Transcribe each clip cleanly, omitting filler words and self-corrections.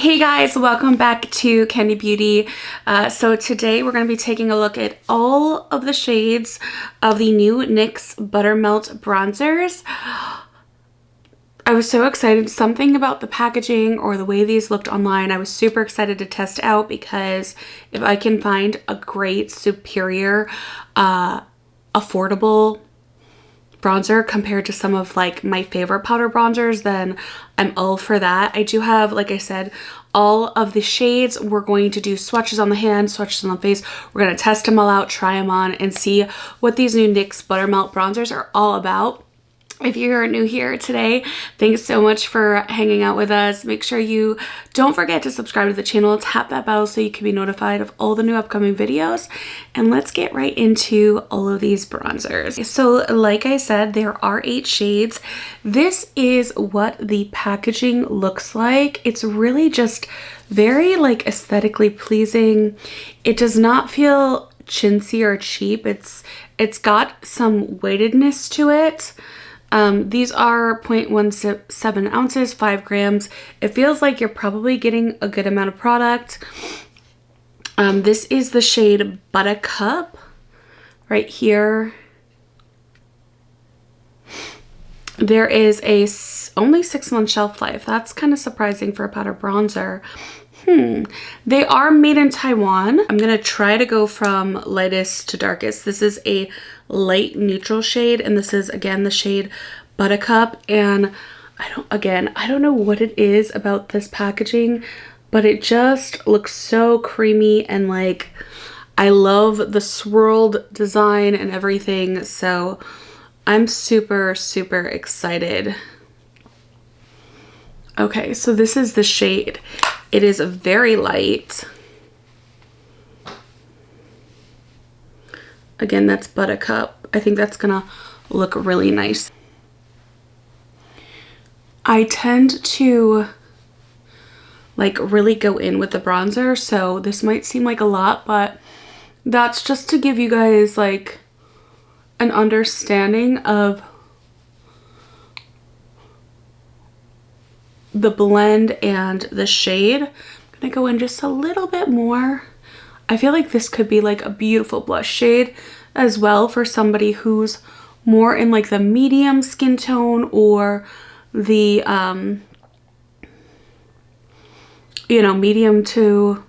Hey guys, welcome back to Candy Beauty. So today we're going to be taking a look at all of the shades of the new NYX Buttermelt bronzers. I was so excited. Something about the packaging or the way these looked online, I was super excited to test out, because if I can find a great, superior, affordable bronzer compared to some of like my favorite powder bronzers, then I'm all for that. I do have, like I said, all of the shades. We're going to do swatches on the hand, swatches on the face. We're going to test them all out, try them on, and see what these new NYX Buttermelt bronzers are all about. If you're new here today, thanks so much for hanging out with us. Make sure you don't forget to subscribe to the channel, tap that bell so you can be notified of all the new upcoming videos. And let's get right into all of these bronzers. So like I said, there are 8 shades. This is what the packaging looks like. It's really just very like aesthetically pleasing. It does not feel chintzy or cheap. It's got some weightedness to it. These are 0.17 ounces, 5 grams. It feels like you're probably getting a good amount of product. This is the shade Buttercup right here. There is a only 6-month shelf life. That's kind of surprising for a powder bronzer. They are made in Taiwan. I'm gonna try to go from lightest to darkest. This is a light neutral shade, and this is again the shade Buttercup. And I don't know what it is about this packaging, but it just looks so creamy, and like I love the swirled design and everything. So I'm super excited. Okay, so this is the shade. It is very light. Again, that's Buttercup. I think that's gonna look really nice. I tend to like really go in with the bronzer, so this might seem like a lot, but that's just to give you guys like an understanding of the blend and the shade. I'm gonna go in just a little bit more. I feel like this could be like a beautiful blush shade as well for somebody who's more in like the medium skin tone, or the you know, medium to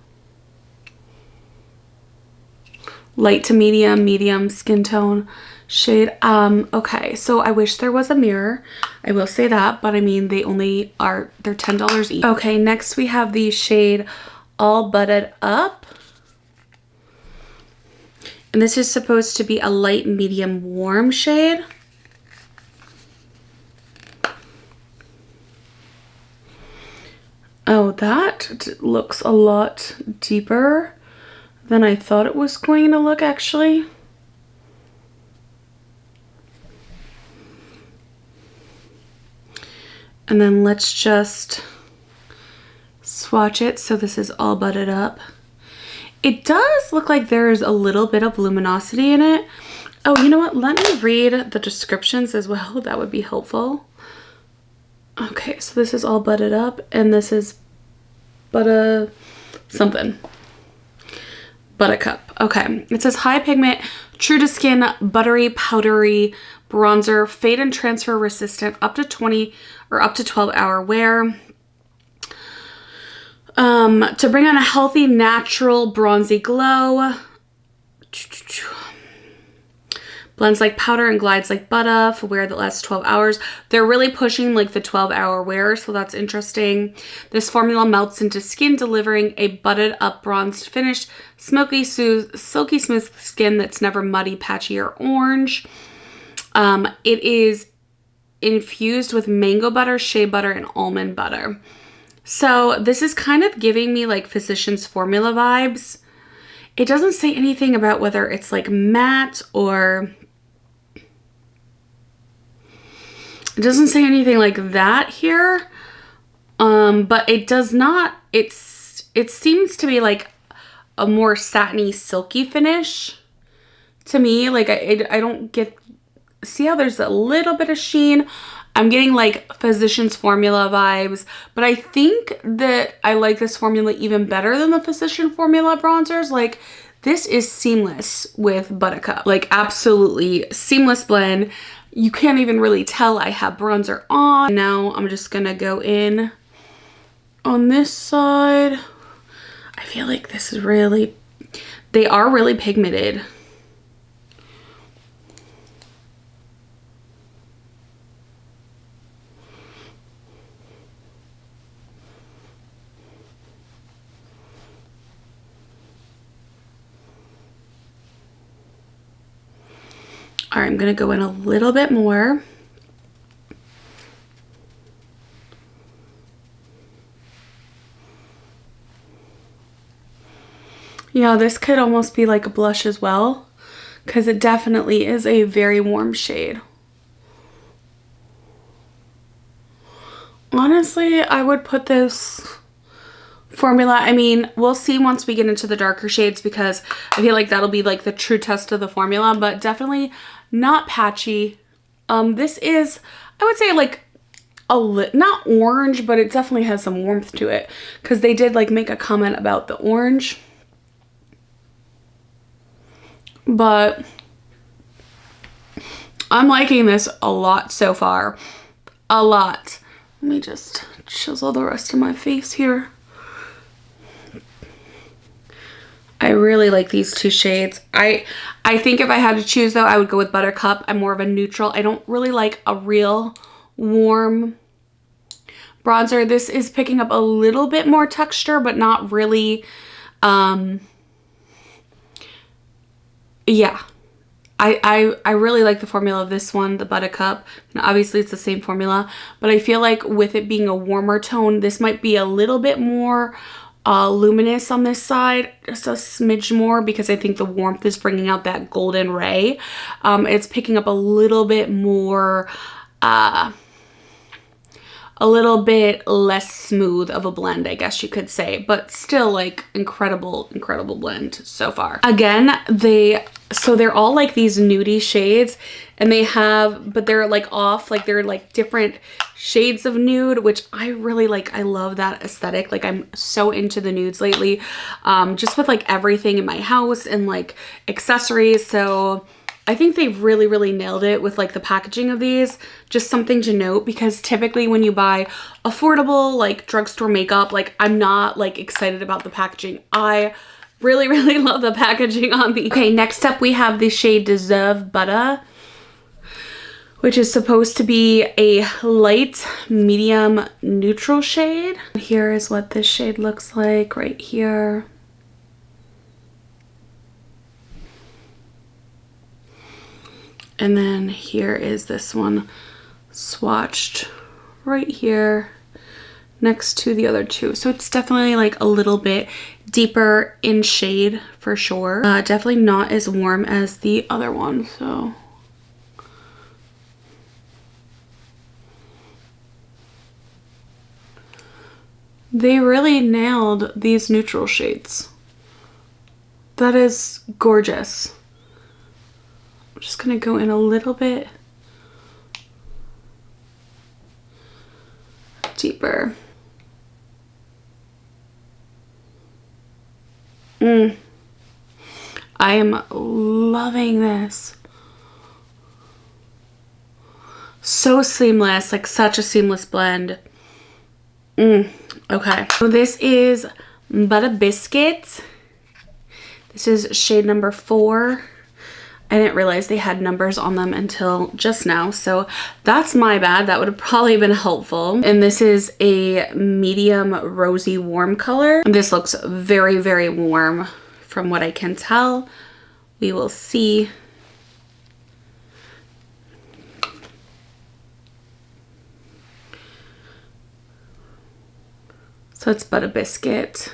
light to medium skin tone shade. Okay, so I wish there was a mirror, I will say that, but I mean they're $10 each. Okay, next we have the shade All Butted Up, and this is supposed to be a light medium warm shade. Oh, that looks a lot deeper than I thought it was going to look, actually. And then let's just swatch it. So this is All Butted Up. It does look like there's a little bit of luminosity in it. Oh, you know what? Let me read the descriptions as well. That would be helpful. Okay, so this is All Butted Up, and this is Buttercup. Okay, it says high pigment, true to skin, buttery, powdery bronzer, fade and transfer resistant, up to 12-hour wear. To bring on a healthy, natural, bronzy glow. Blends like powder and glides like butter for wear that lasts 12 hours. They're really pushing like the 12-hour wear, so that's interesting. This formula melts into skin, delivering a butted up bronzed finish, silky smooth skin that's never muddy, patchy, or orange. It is infused with mango butter, shea butter, and almond butter. So this is kind of giving me like Physicians Formula vibes. It doesn't say anything about whether it's like matte or... It doesn't say anything like that here. But it does not... It seems to be like a more satiny, silky finish to me. Like I don't get... See how there's a little bit of sheen? I'm getting like Physicians Formula vibes, but I think that I like this formula even better than the Physician Formula bronzers. Like, this is seamless with Buttercup. Like, absolutely seamless blend. You can't even really tell I have bronzer on. Now I'm just gonna go in on this side. I feel like this is really, they are really pigmented. All right, I'm gonna go in a little bit more. Yeah, this could almost be like a blush as well, because it definitely is a very warm shade. Honestly, I would put this formula, I mean, we'll see once we get into the darker shades, because I feel like that'll be like the true test of the formula, but definitely not patchy. This is, I would say, like not orange, but it definitely has some warmth to it, because they did like make a comment about the orange. But I'm liking this a lot so far. A lot. Let me just chisel the rest of my face here. I really like these two shades. I think if I had to choose though, I would go with Buttercup. I'm more of a neutral. I don't really like a real warm bronzer. This is picking up a little bit more texture, but not really. Yeah. I really like the formula of this one, the Buttercup. And obviously it's the same formula, but I feel like with it being a warmer tone, this might be a little bit more luminous on this side, just a smidge more, because I think the warmth is bringing out that golden ray. It's picking up a little bit more, a little bit less smooth of a blend, I guess you could say, but still like incredible blend so far. Again, they're all like these nudie shades, and but they're like off, like they're like different shades of nude, which I really like. I love that aesthetic. Like, I'm so into the nudes lately, just with like everything in my house and like accessories. So I think they really nailed it with like the packaging of these. Just something to note, because typically when you buy affordable like drugstore makeup, like I'm not like excited about the packaging. I really love the packaging on these. Okay, next up we have the shade Deserve Butter, which is supposed to be a light medium neutral shade. Here is what this shade looks like right here. And then here is this one swatched right here next to the other two. So it's definitely like a little bit deeper in shade for sure. Definitely not as warm as the other one, so. They really nailed these neutral shades. That is gorgeous. I'm just gonna go in a little bit deeper. I am loving this. So seamless, like such a seamless blend. Okay, so this is Butter Biscuit. This is shade number 4. I didn't realize they had numbers on them until just now, so that's my bad. That would have probably been helpful. And this is a medium rosy warm color. This looks very warm from what I can tell. We will see. So it's Butter Biscuit.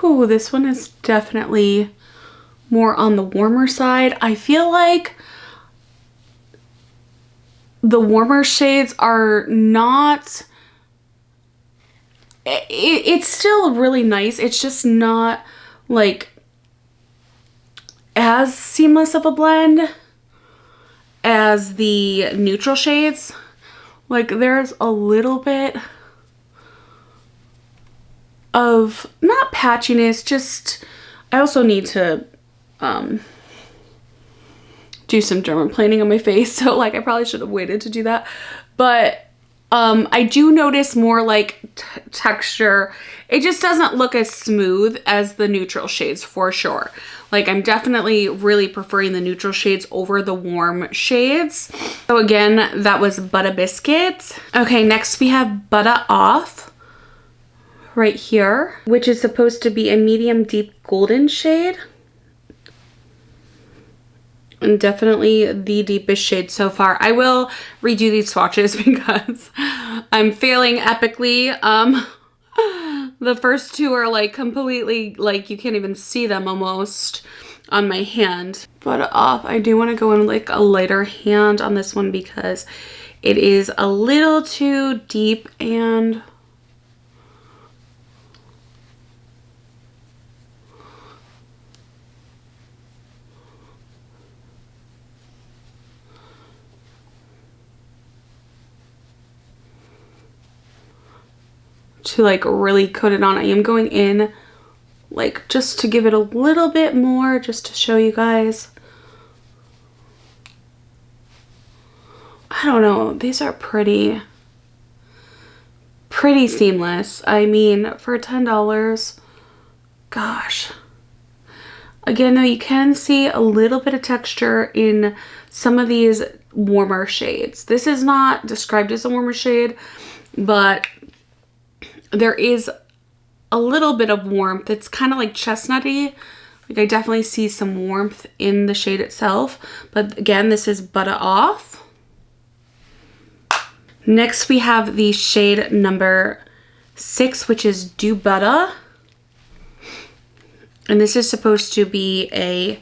Ooh, this one is definitely more on the warmer side. I feel like the warmer shades are not, it's still really nice. It's just not like as seamless of a blend as the neutral shades. Like there's a little bit of, not patchiness, just I also need to do some dermaplaning on my face, so like I probably should have waited to do that. But I do notice more like texture. It just doesn't look as smooth as the neutral shades for sure. Like I'm definitely really preferring the neutral shades over the warm shades. So again, that was Butter Biscuit. Okay, next we have Butter Off right here, which is supposed to be a medium deep golden shade. And definitely the deepest shade so far. I will redo these swatches because I'm failing epically. The first two are like completely, like you can't even see them almost on my hand. But off, I do want to go in like a lighter hand on this one because it is a little too deep and to like really coat it on. I am going in like just to give it a little bit more, just to show you guys. I don't know, these are pretty seamless. I mean, for $10, gosh. Again though, you can see a little bit of texture in some of these warmer shades. This is not described as a warmer shade, but there is a little bit of warmth. It's kind of like chestnutty. Like I definitely see some warmth in the shade itself. But again, this is Butter Off. Next we have the shade number 6, which is Do Butter. And this is supposed to be a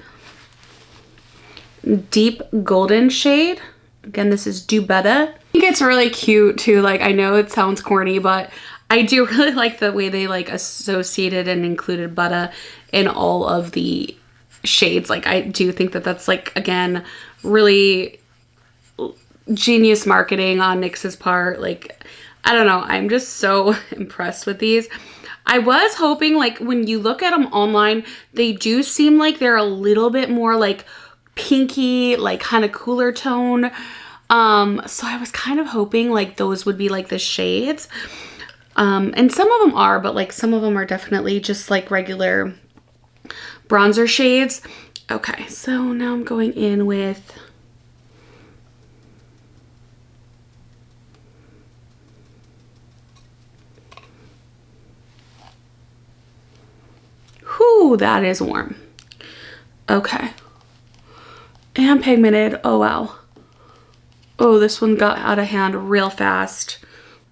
deep golden shade. Again, this is Do Butter. I think it's really cute too. Like I know it sounds corny, but I do really like the way they like associated and included butter in all of the shades. Like I do think that that's like, again, really genius marketing on NYX's part. Like, I don't know. I'm just so impressed with these. I was hoping like when you look at them online, they do seem like they're a little bit more like pinky, like kind of cooler tone. So I was kind of hoping like those would be like the shades. And some of them are, but like some of them are definitely just like regular bronzer shades. Okay, so now I'm going in with whoo, that is warm. Okay. And pigmented. Oh wow. Oh, this one got out of hand real fast.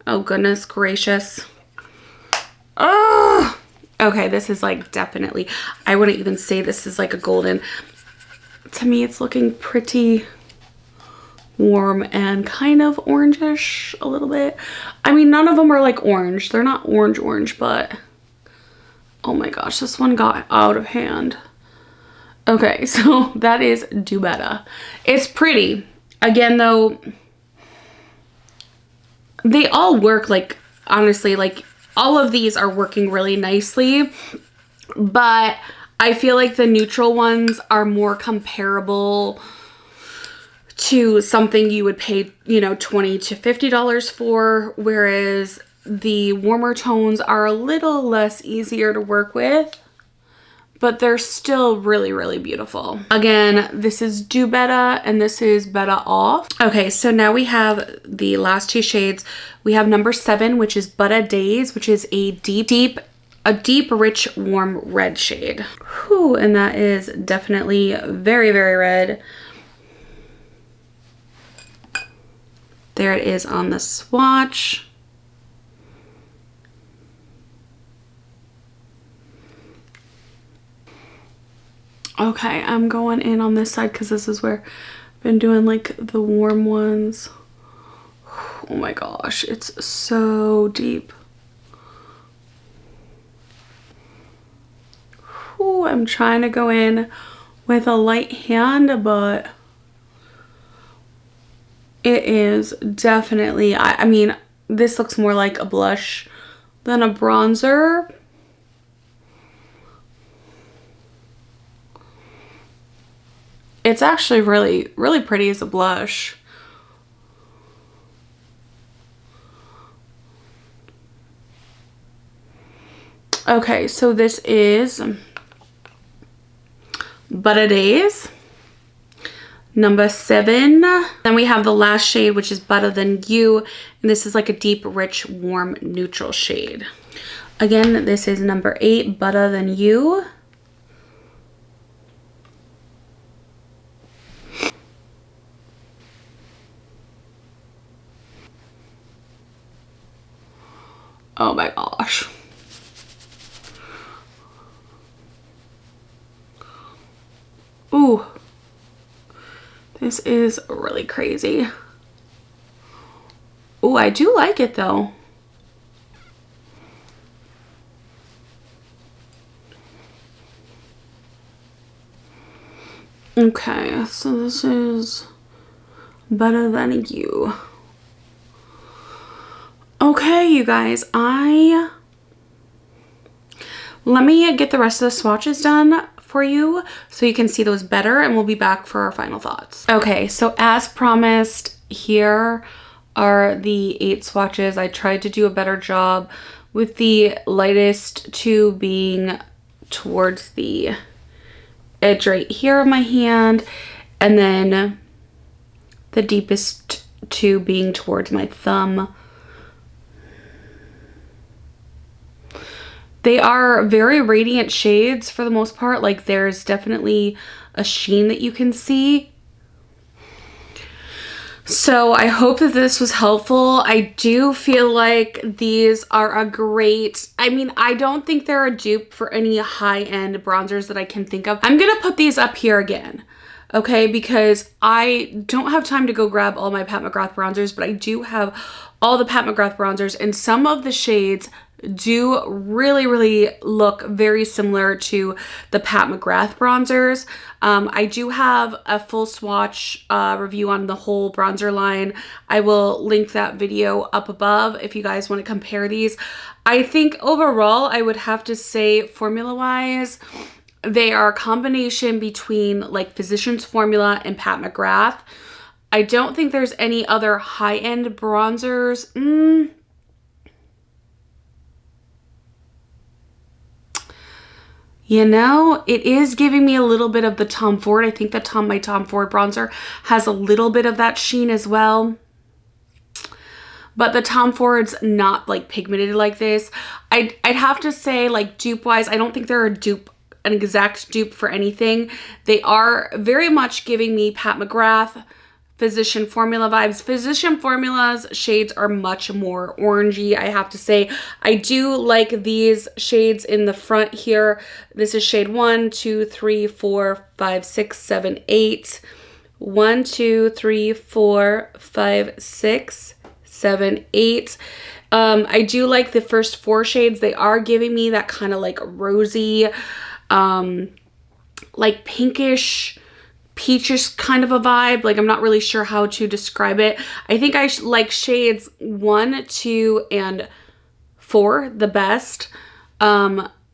Oh goodness gracious. Oh, okay, this is like definitely, I wouldn't even say this is like a golden. To me, it's looking pretty warm and kind of orangish a little bit. I mean, none of them are like orange. They're not orange, but oh my gosh, this one got out of hand. Okay, so that is Do Better. It's pretty. Again, though, they all work, like, honestly, like, all of these are working really nicely, but I feel like the neutral ones are more comparable to something you would pay, you know, $20 to $50 for, whereas the warmer tones are a little less easier to work with, but they're still really, really beautiful. Again, this is Do Better and this is Better Off. Okay, so now we have the last two shades. We have number 7, which is Butter Days, which is a deep, rich, warm red shade. Whew, and that is definitely very, very red. There it is on the swatch. Okay, I'm going in on this side because this is where I've been doing like the warm ones. Oh my gosh, it's so deep. Ooh, I'm trying to go in with a light hand, but it is definitely, I mean, this looks more like a blush than a bronzer. It's actually really, really pretty as a blush. Okay, so this is Butter Days, number 7. Then we have the last shade, which is Better Than You. And this is like a deep, rich, warm, neutral shade. Again, this is number 8, Better Than You. Oh my gosh. Ooh. This is really crazy. Ooh, I do like it though. Okay, so this is Better Than You. Okay, you guys, let me get the rest of the swatches done for you so you can see those better, and we'll be back for our final thoughts. Okay, so as promised, here are the 8 swatches. I tried to do a better job with the lightest 2 being towards the edge right here of my hand, and then the deepest 2 being towards my thumb. They are very radiant shades for the most part. Like, there's definitely a sheen that you can see. So I hope that this was helpful. I do feel like these are a great, I mean, I don't think they're a dupe for any high-end bronzers that I can think of. I'm gonna put these up here again, okay? Because I don't have time to go grab all my Pat McGrath bronzers, but I do have all the Pat McGrath bronzers, and some of the shades do really look very similar to the Pat McGrath bronzers. I do have a full swatch review on the whole bronzer line. I will link that video up above if you guys want to compare these. I think overall I would have to say formula wise they are a combination between like Physicians Formula and Pat McGrath. I don't think there's any other high-end bronzers. You know, it is giving me a little bit of the Tom Ford. I think that my Tom Ford bronzer has a little bit of that sheen as well. But the Tom Ford's not like pigmented like this. I'd have to say, like, dupe-wise, I don't think they're a dupe, an exact dupe for anything. They are very much giving me Pat McGrath, Physician Formula vibes. Physician Formula's shades are much more orangey, I have to say. I do like these shades in the front here. This is shade 1, 2, 3, 4, 5, 6, 7, 8. 1, 2, 3, 4, 5, 6, 7, 8. I do like the first 4 shades. They are giving me that kind of like rosy, like pinkish, peachish kind of a vibe. Like, I'm not really sure how to describe it. I think I like shades 1, 2, and 4 the best.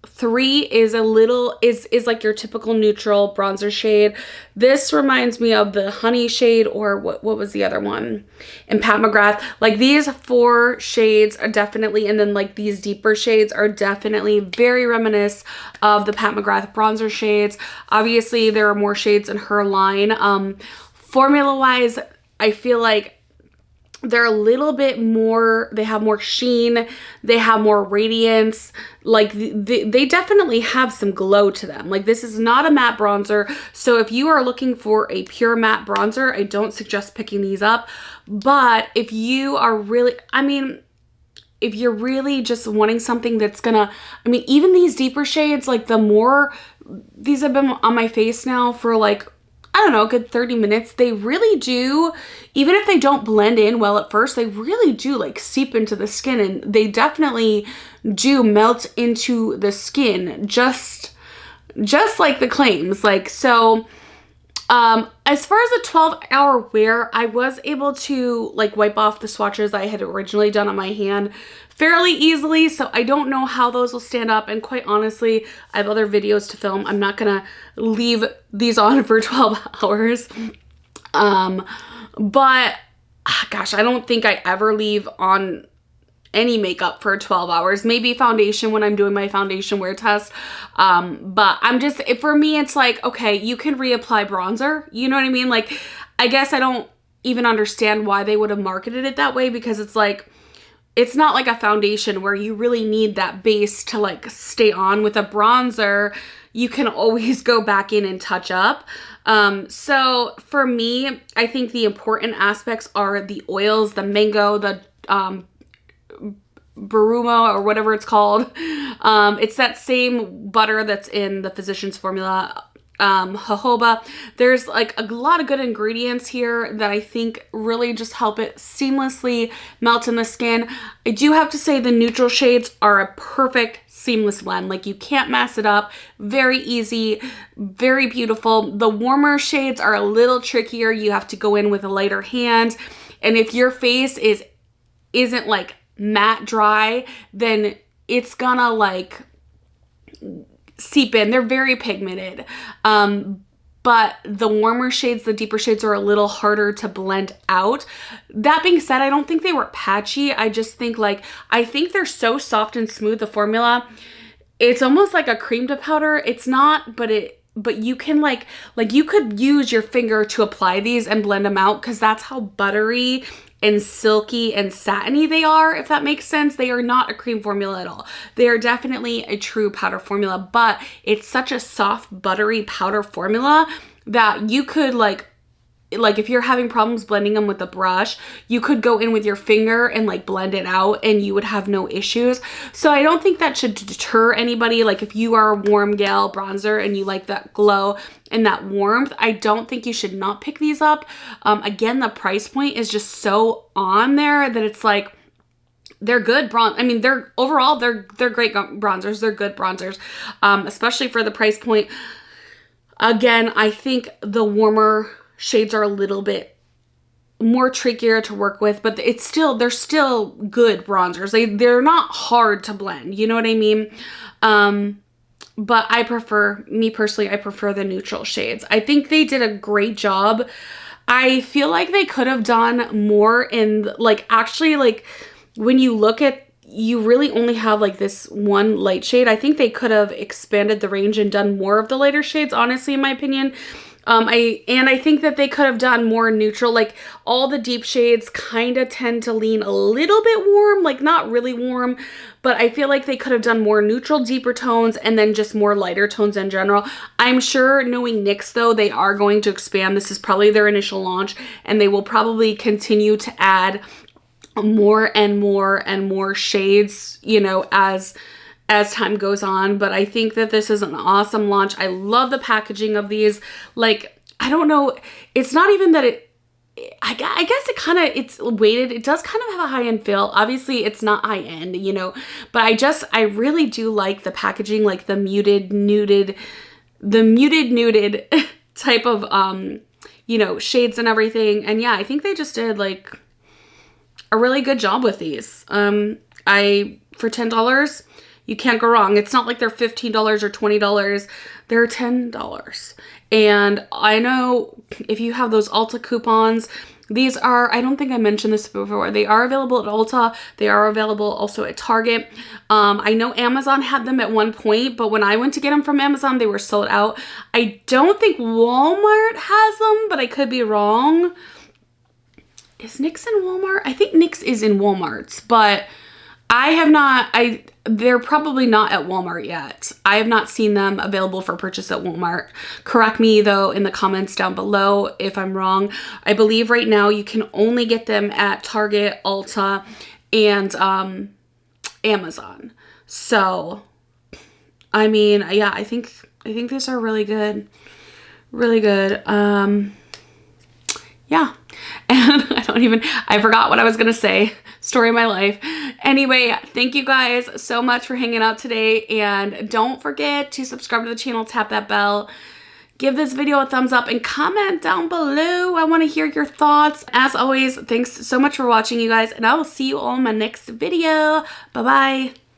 3 is a little, is like your typical neutral bronzer shade. This reminds me of the honey shade, or what was the other one? In Pat McGrath. Like, these 4 shades are definitely, and then like these deeper shades are definitely very reminiscent of the Pat McGrath bronzer shades. Obviously, there are more shades in her line. Formula-wise, I feel like they're a little bit more, they have more sheen, they have more radiance. Like, they definitely have some glow to them. Like, this is not a matte bronzer, so if you are looking for a pure matte bronzer, I don't suggest picking these up. But if you are really, I mean, if you're really just wanting something that's gonna, I mean, even these deeper shades, like, the more, these have been on my face now for like, I don't know, a good 30 minutes. They really do, even if they don't blend in well at first, they really do like seep into the skin, and they definitely do melt into the skin. Just just like the claims. Like, so as far as a 12-hour wear, I was able to like wipe off the swatches I had originally done on my hand fairly easily, so I don't know how those will stand up, and quite honestly, I have other videos to film. I'm not gonna leave these on for 12 hours. But gosh, I don't think I ever leave on any makeup for 12 hours, maybe foundation when I'm doing my foundation wear test. But I'm just, for me, it's like, okay, you can reapply bronzer. You know what I mean? Like, I guess I don't even understand why they would have marketed it that way, because it's like, it's not like a foundation where you really need that base to like stay on. With a bronzer, you can always go back in and touch up. So for me, I think the important aspects are the oils, the mango, the Baruma or whatever it's called. It's that same butter that's in the Physicians Formula, jojoba. There's like a lot of good ingredients here that I think really just help it seamlessly melt in the skin. I do have to say the neutral shades are a perfect seamless blend. Like, you can't mess it up. Very easy, very beautiful. The warmer shades are a little trickier. You have to go in with a lighter hand. And if your face isn't like matte dry, then it's gonna like seep in. They're very pigmented. But the warmer shades, the deeper shades, are a little harder to blend out. That being said, I don't think they were patchy. I just think I think they're so soft and smooth, the formula. It's almost like a cream to powder. It's not, but you can like you could use your finger to apply these and blend them out, because that's how buttery and silky and satiny they are, if that makes sense. They are not a cream formula at all. They are definitely a true powder formula, but it's such a soft, buttery powder formula that you could like if you're having problems blending them with a brush, you could go in with your finger and like blend it out and you would have no issues. So I don't think that should deter anybody. Like, if you are a warm gal bronzer and you like that glow and that warmth, I don't think you should not pick these up. Again, the price point is just so on there that it's like, they're good I mean, they're great bronzers. They're good bronzers, especially for the price point. Again, I think the warmer shades are a little bit more trickier to work with, but they're still good bronzers. They're not hard to blend, you know what I mean? But me personally, I prefer the neutral shades. I think they did a great job. I feel like they could have done more in when you look at, you really only have like this one light shade. I think they could have expanded the range and done more of the lighter shades, honestly, in my opinion. I think that they could have done more neutral. Like, all the deep shades kind of tend to lean a little bit warm, like not really warm, but I feel like they could have done more neutral, deeper tones, and then just more lighter tones in general. I'm sure, knowing NYX though, they are going to expand. This is probably their initial launch, and they will probably continue to add more and more and more shades, you know, as time goes on. But I think that this is an awesome launch. I love the packaging of these. Like, I don't know, it's not even that I guess it's weighted. It does kind of have a high-end feel. Obviously, it's not high-end, you know, but I really do like the packaging, like the muted nuded type of, you know, shades and everything. And yeah, I think they just did like a really good job with these. For $10, you can't go wrong. It's not like they're $15 or $20. They're $10. And I know if you have those Ulta coupons, these are, I don't think I mentioned this before, they are available at Ulta. They are available also at Target. I know Amazon had them at one point, but when I went to get them from Amazon, they were sold out. I don't think Walmart has them, but I could be wrong. Is NYX in Walmart? I think NYX is in Walmart's, but they're probably not at Walmart yet. I have not seen them available for purchase at Walmart. Correct me though in the comments down below if I'm wrong. I believe right now you can only get them at Target, Ulta, and Amazon. So, I mean, yeah, I think these are really good. Really good. Yeah. And I forgot what I was going to say. Story of my life. Anyway, thank you guys so much for hanging out today, and don't forget to subscribe to the channel, tap that bell, give this video a thumbs up, and comment down below. I want to hear your thoughts. As always, thanks so much for watching, you guys, and I will see you all in my next video. Bye-bye.